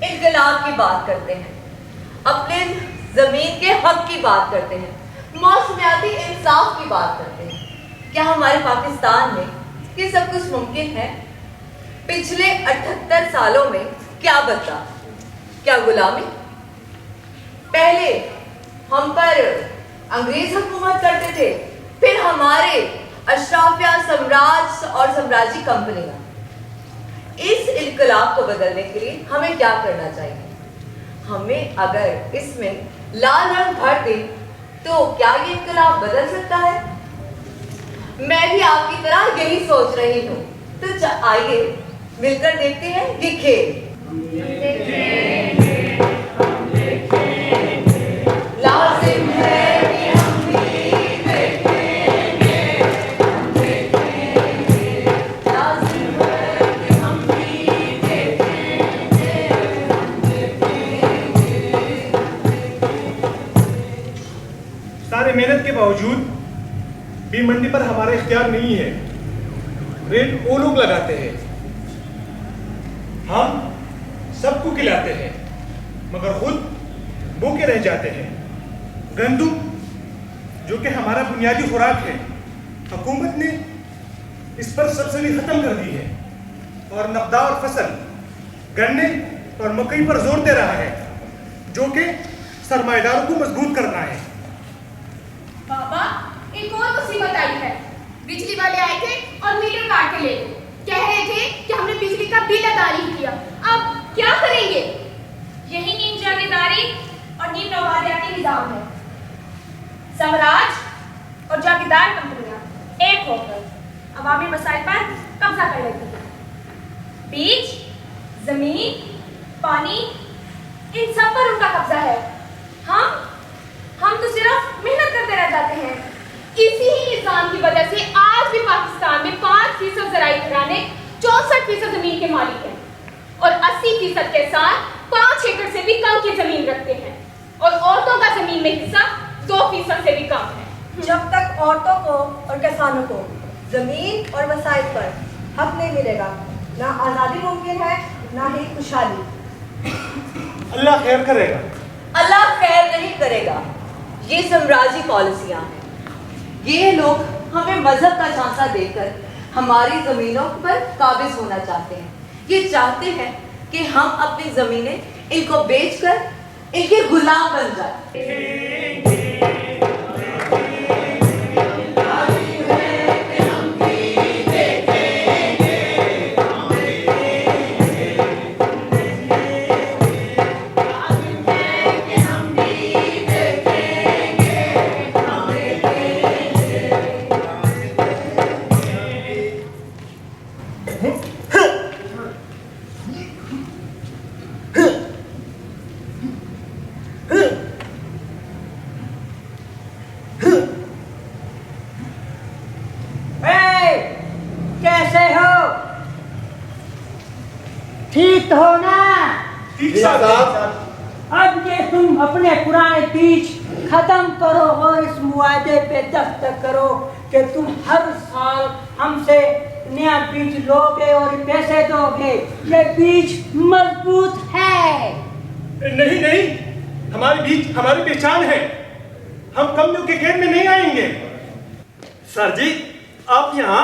इंकलाब की बात करते हैं, अपने जमीन के हक की बात करते हैं, मौसमियाती इंसाफ की बात करते हैं। क्या हमारे पाकिस्तान में ये सब कुछ मुमकिन है? पिछले 78 सालों में क्या बदला? क्या गुलामी? पहले हम पर अंग्रेज हुकूमत करते थे, फिर हमारे अशराफिया साम्राज्य और साम्राज्य कंपनियां। इस इनकलाब को बदलने के लिए हमें क्या करना चाहिए? हमें अगर इसमें लाल रंग भर दे तो क्या ये इनकलाब बदल सकता है? मैं भी आपकी तरह यही सोच रही हूँ। तो आइए मिलकर देखते हैं ये खेल। लाजिम है कि हम भी देखेंगे, हम देखेंगे। लाजिम है कि हम भी देखेंगे, हम देखेंगे। सारे मेहनत के बावजूद भी मंडी पर हमारा इख्तियार नहीं है। रेट वो लोग लगाते हैं, हम सबको खिलाते हैं मगर खुद भूखे रह जाते हैं। गंदुम जो कि हमारा बुनियादी खुराक है, हुकूमत ने इस पर सब्सिडी खत्म कर दी है और नकदार फसल गन्ने और मकई पर जोर दे रहा है, जो कि सरमाएदारों को मजबूत करना है। बाबा, एक और मुसीबत आई है। बिजली वाले आए थे और मीटर काट के ले गए। कह रहे थे कि हमने बिजली का बिल अदा नहीं किया। अब क्या करेंगे? यही नीम जागीरदारी और नीम नौवादियाती निजाम है। साम्राज्य और जागीरदार कंपनियां एक होकर अवामी मसाइल पर कब्जा कर लेती हैं। बीज, जमीन, पानी, इन सब पर उनका कब्जा है। हम तो सिर्फ मेहनत करते रह जाते हैं। इसी ही निजाम की वजह से आज भी पाकिस्तान में 5% ज़राई घराने 64% जमीन के मालिक हैं और 80% के साथ 5 एकड़ से भी कम की जमीन रखते हैं और औरतों का जमीन में हिस्सा 2% से भी कम है। जब तक औरतों को और किसानों को जमीन और वसाइल पर हक नहीं मिलेगा, ना आज़ादी मुमकिन है, ना ही खुशहाली। अल्लाह खैर करेगा। अल्लाह खैर नहीं करेगा। ये साम्राज्य पॉलिसियां हैं। ये लोग हमें मजहब का झांसा देकर हमारी जमीनों पर काबिज होना चाहते हैं। ये चाहते हैं कि हम अपनी जमीनें इनको बेचकर इनके गुलाम बन जाएं। निश्चित हो ना? ठीक साहब। अब ये तुम अपने पुराने बीज खत्म करो और इस मुआदे पे दस्तखत करो कि तुम हर साल हमसे नया बीज लोगे और पैसे दोगे। ये बीज मजबूत है। नहीं नहीं, हमारी बीज हमारी पहचान है। हम कमियों के घेर में नहीं आएंगे। सर जी, आप यहाँ,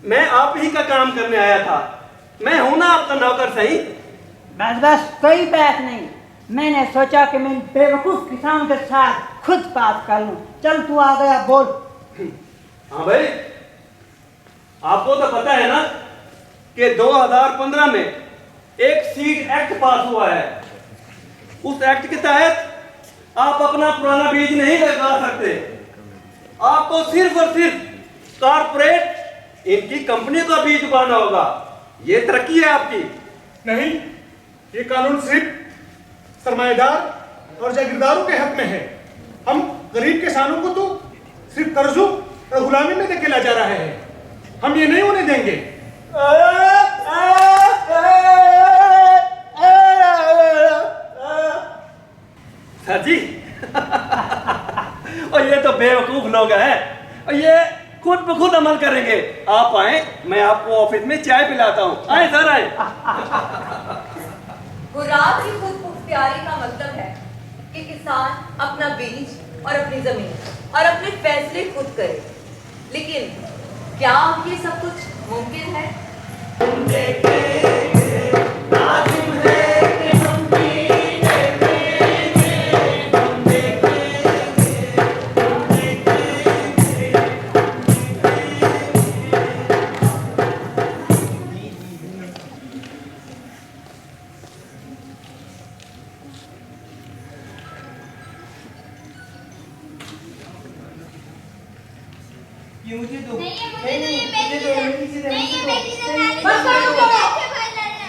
मैं आप ही का काम करने आया था। मैं हूं ना आपका नौकर सही। बस बस कोई बात नहीं। मैंने सोचा कि मैं बेवकूफ किसान के साथ खुद बात कर लूं। चल तू आ गया, बोल। हाँ भाई, आपको तो पता है ना कि 2015 में एक सीड एक्ट पास हुआ है। उस एक्ट के तहत आप अपना पुराना बीज नहीं लगा सकते। आपको सिर्फ और सिर्फ कारपोरेट इनकी कंपनी का बीज उगाना होगा। ये तरक्की है आपकी। नहीं, ये कानून सिर्फ सरमाएदार और जागीरदारों के हक में है। हम गरीब किसानों को तो सिर्फ कर्जों और गुलामी में धकेला जा रहा है। हम ये नहीं होने देंगे। सर जी और ये तो बेवकूफ लोग हैं और ये खुद ब खुद अमल करेंगे। आप आए, मैं आपको ऑफिस में चाय पिलाता हूँ। आए सर, आए। खुराक की खुद मुख्तियारी का मतलब है कि किसान अपना बीज और अपनी जमीन और अपने फैसले खुद करे। लेकिन क्या ये सब कुछ मुमकिन है? ये मुझे दो। नहीं ये मेरी बस करो तो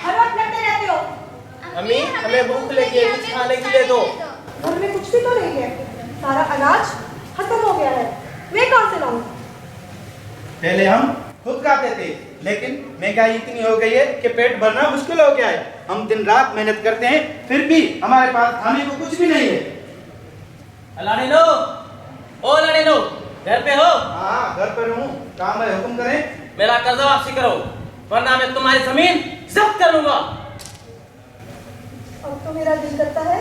हर वक्त लड़ते रहते हो। अम्मी, हमें भूख लगी है, कुछ खाने के लिए दो। घर में कुछ भी तो नहीं है। सारा अनाज खत्म हो गया है। मैं कहाँ से लाऊं? पहले हम खुद खाते थे, लेकिन महंगाई इतनी हो गई है कि पेट भरना मुश्किल हो गया है। हम दिन रात मेहनत करते हैं, फिर भी हमारे पास खाने को कुछ भी नहीं है। लाड़ेनो, ओ लाड़ेनो, घर पे हो? हाँ, घर पर हूँ। काम है, हुक्म करें। मेरा कर्जा वापसी करो, वरना मैं तुम्हारी जमीन जब्त कर लूंगा। अब तो मेरा दिल करता है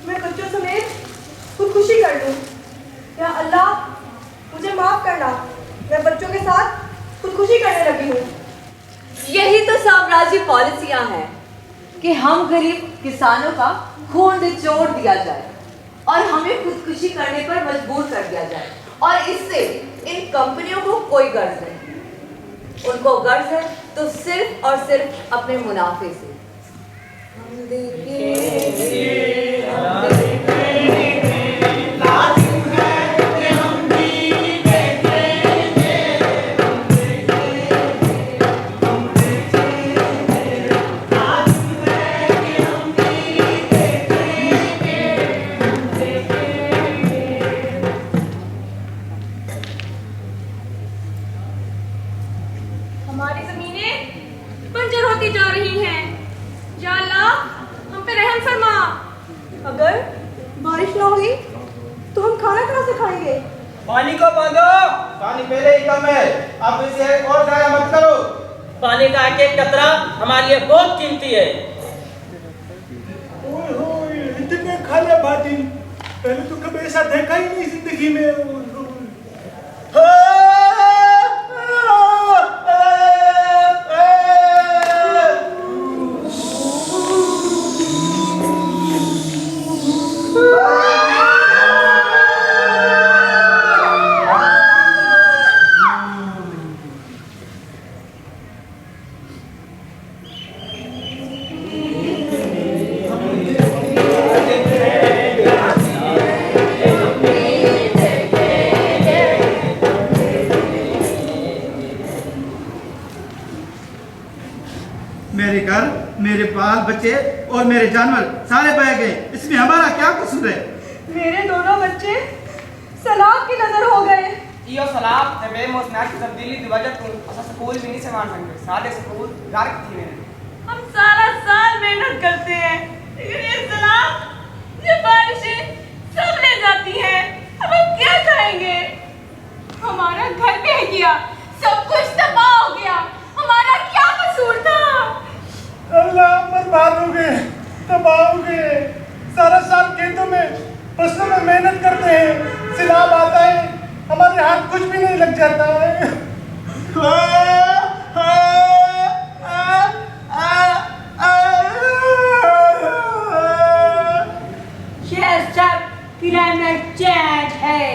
मैं बच्चों समेत खुदकुशी कर लूं। या अल्लाह मुझे माफ करना, मैं बच्चों के साथ खुदकुशी करने लगी हूँ। यही तो साम्राज्य पॉलिसियां हैं कि हम गरीब किसानों का खून निचोड़ दिया जाए और हमें खुदकुशी करने पर मजबूर कर दिया जाए, और इससे इन कंपनियों को कोई गर्ज नहीं। उनको गर्ज है तो सिर्फ और सिर्फ अपने मुनाफे से। हम हमारी जमीनें बंजर होती जा रही हैं। या अल्लाह हम पे रहम फरमा। अगर बारिश ना हुई तो हम खाना कहाँ से खाएंगे? पानी को बांधो। पानी पहले ही कम है, अब इसे और ज़्यादा मत करो। पानी का एक एक कतरा हमारे लिए बहुत कीमती है। ओए होए, इतने खाले बातिन, पहले तो कभी ऐसा देखा ही नहीं जिंदगी में। मेरे घर, मेरे बाल बच्चे और मेरे जानवर सारे बह गए। इसमें हमारा क्या कसूर है? मेरे दोनों बच्चे सलाब की नजर हो गए। इहो सलाब ते बेमौसमियात की तब्दीली की वजह तू असां स्कूल भी नहीं से मान सकते। साडे स्कूल गर्क थी वेंदे। हम सारा साल मेहनत करते हैं, लेकिन ये सलाम, ये बारिशें सब ले जाती हैं। अब हम क्या खाएंगे? हमारा घर बह गया, सब कुछ तबाह हो गया, हमारा क्या कसूर था? अल्लाह, बर्बाद हो गए, तबाह हो गए। सारा साल खेतों में फसलों में मेहनत करते हैं, सिलाब आता है, हमारे हाथ कुछ भी नहीं लग जाता है। ये सब क्लाइमेट चेंज है,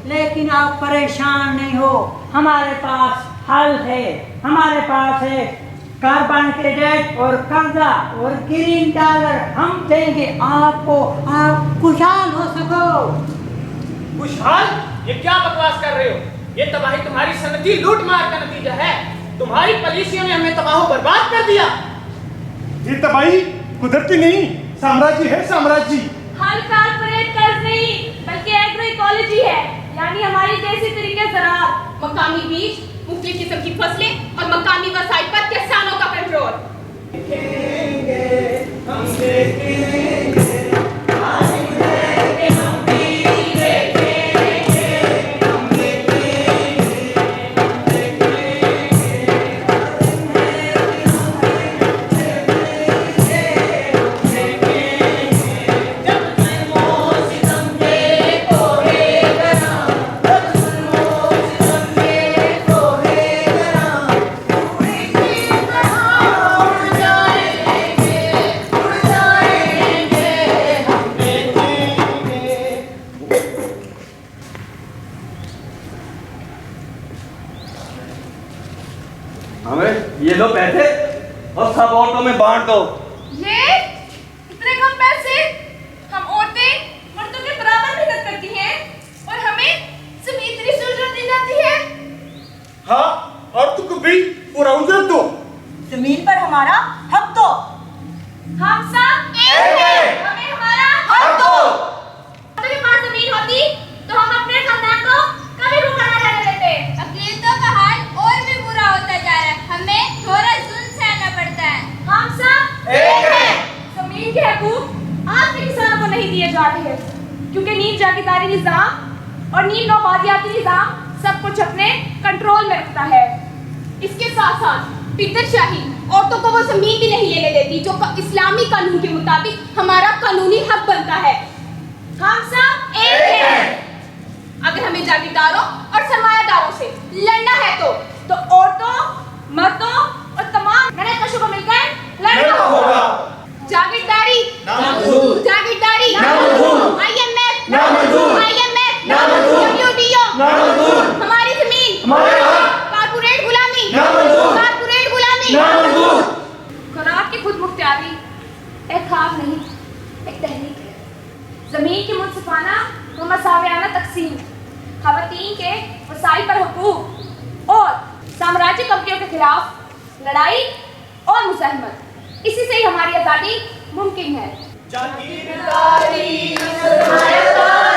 लेकिन आप परेशान नहीं हो, हमारे पास हल है। हमारे पास है कार्बन क्रेडिट और कर्जा और ग्रीन डॉलर हम देंगे आपको, आप खुशहाल हो सको। खुशहाल? ये क्या बकवास कर रहे हो? ये तबाही तुम्हारी सनती लूट मार का नतीजा है। तुम्हारी पॉलिसियों ने हमें तबाह बर्बाद कर दिया। ये तबाही कुदरती नहीं, साम्राज्य है, साम्राज्य। हल कारपोरेट कर्ज नहीं, बल्कि एग्रो इकोलॉजी है, यानी हमारी देसी तरीके ज़राअत, मकामी बीज, मुख्तलिफ किस्म की फसलें और मकामी वसाइल पर किसानों का कंट्रोल। हमें ये लो पैसे और सब ऑटो में बांट दो। ये इतने कम पैसे? हम औरतें मर्दों के बराबर मेहनत करती हैं और हमें सिर्फ इतनी उजरत दी जाती है। हाँ, और तुमको भी पूरा उजरत दो। जमीन पर हमारा हक दो। हम सब एक हैं, हमें हमारा हक दो। अगर पास जमीन होती तो हम अपने खानदान को कभी भूखा न रहने देते। अक़लियतों का हाल और भी बुरा होता जा रहा है, हमें थोड़ा जुल्म सहना पड़ता है। हम सब एक हैं। जमीन के हकूक आज भी किसानों को नहीं दिए जा रहे, क्योंकि नीम जागीरदारी निजाम और नीम नौबादियाती निजाम सब कुछ अपने कंट्रोल में रखता है। इसके साथ साथ पितरशाही औरतों को वो जमीन भी नहीं लेने देती जो इस्लामी कानून के मुताबिक हमारा कानूनी हक बनता है। हम सब एक हैं। अगर हमें जागीरदारों और सरमायादारों से लड़ना है तो औरतों, मर्दों और तमाम मेहनतकशों को मिलकर लड़ना होगा। जागीरदारी नामंजूर। जागीरदारी नामंजूर। IMF नामंजूर। IMF नामंजूर। WTO नामंजूर। हमारी जमीन हमारे हक। कारपोरेट गुलामी नामंजूर। कारपोरेट गुलामी नामंजूर। खुराक की खुद मुख्तियारी एक ख्वाब नहीं, एक तहरीक है। जमीन की मुनसिफाना व मसावियाना तकसीम, खवातीन के वसाइल पर हुकूक और साम्राज्य कंपनियों के खिलाफ लड़ाई और मुज़ाहमत, इसी से ही हमारी आज़ादी मुमकिन है। जागीरदारी, सरमायादारी।